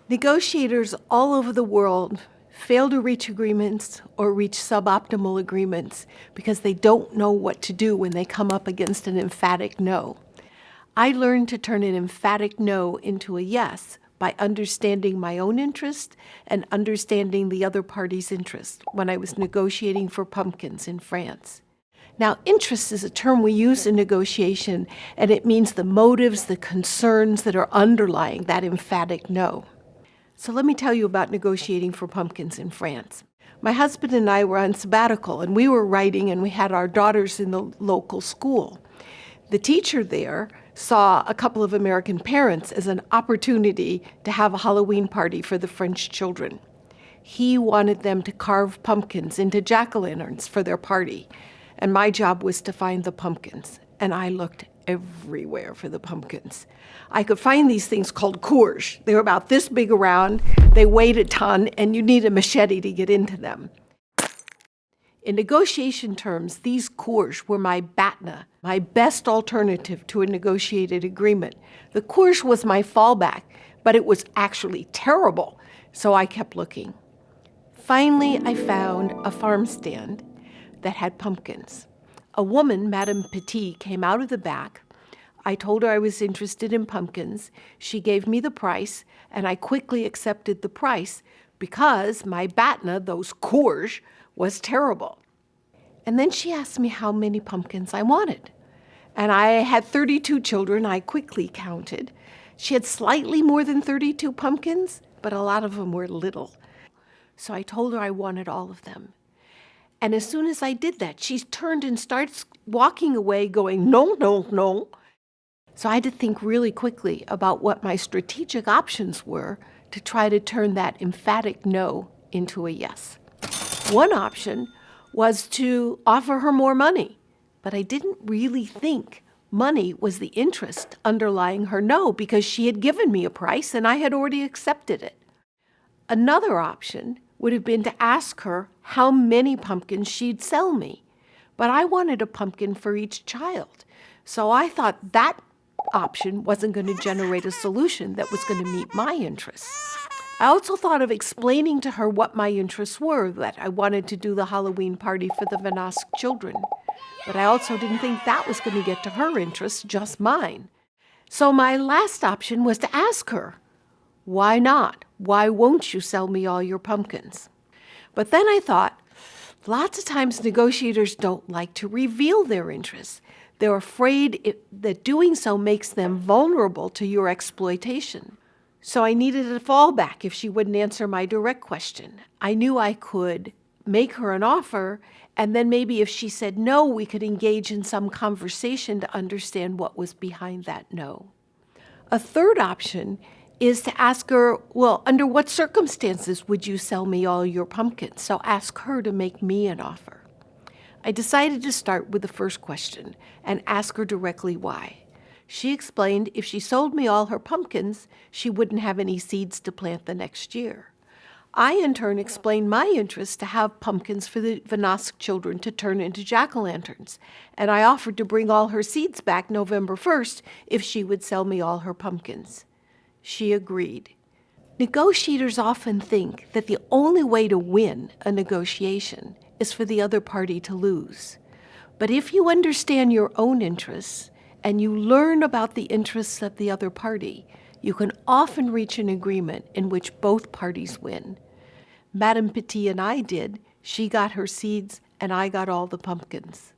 Negotiators all over the world fail to reach agreements or reach suboptimal agreements because they don't know what to do when they come up against an emphatic no. I learned to turn an emphatic no into a yes by understanding my own interest and understanding the other party's interest when I was negotiating for pumpkins in France. Now, interest is a term we use in negotiation, and it means the motives, the concerns that are underlying that emphatic no. So let me tell you about negotiating for pumpkins in France. My husband and I were on sabbatical, and we were writing, and we had our daughters in the local school. The teacher there saw a couple of American parents as an opportunity to have a Halloween party for the French children. He wanted them to carve pumpkins into jack-o'-lanterns for their party, and my job was to find the pumpkins, and I looked everywhere for the pumpkins. I could find these things called courges. They were about this big around, they weighed a ton, and you need a machete to get into them. In negotiation terms, these courges were my BATNA, my best alternative to a negotiated agreement. The courge was my fallback, but it was actually terrible, so I kept looking. Finally, I found a farm stand that had pumpkins. A woman, Madame Petit, came out of the back. I told her I was interested in pumpkins. She gave me the price, and I quickly accepted the price because my BATNA, those courges, was terrible. And then she asked me how many pumpkins I wanted. And I had 32 children, I quickly counted. She had slightly more than 32 pumpkins, but a lot of them were little. So I told her I wanted all of them. And as soon as I did that, she turned and starts walking away going, no, no, no. So I had to think really quickly about what my strategic options were to try to turn that emphatic no into a yes. One option was to offer her more money, but I didn't really think money was the interest underlying her no because she had given me a price and I had already accepted it. Another option would have been to ask her how many pumpkins she'd sell me, but I wanted a pumpkin for each child, so I thought that option wasn't going to generate a solution that was going to meet my interests. I also thought of explaining to her what my interests were, that I wanted to do the Halloween party for the Vanasque children. But I also didn't think that was going to get to her interests, just mine. So my last option was to ask her, why not? Why won't you sell me all your pumpkins? But then I thought, lots of times negotiators don't like to reveal their interests. They're afraid that doing so makes them vulnerable to your exploitation. So I needed a fallback if she wouldn't answer my direct question. I knew I could make her an offer, and then maybe if she said no, we could engage in some conversation to understand what was behind that no. A third option is to ask her, well, under what circumstances would you sell me all your pumpkins? So ask her to make me an offer. I decided to start with the first question and ask her directly why. She explained if she sold me all her pumpkins, she wouldn't have any seeds to plant the next year. I, in turn, explained my interest to have pumpkins for the Vanasque children to turn into jack-o'-lanterns, and I offered to bring all her seeds back November 1st if she would sell me all her pumpkins. She agreed. Negotiators often think that the only way to win a negotiation is for the other party to lose. But if you understand your own interests and you learn about the interests of the other party, you can often reach an agreement in which both parties win. Madame Petit and I did. She got her seeds and I got all the pumpkins.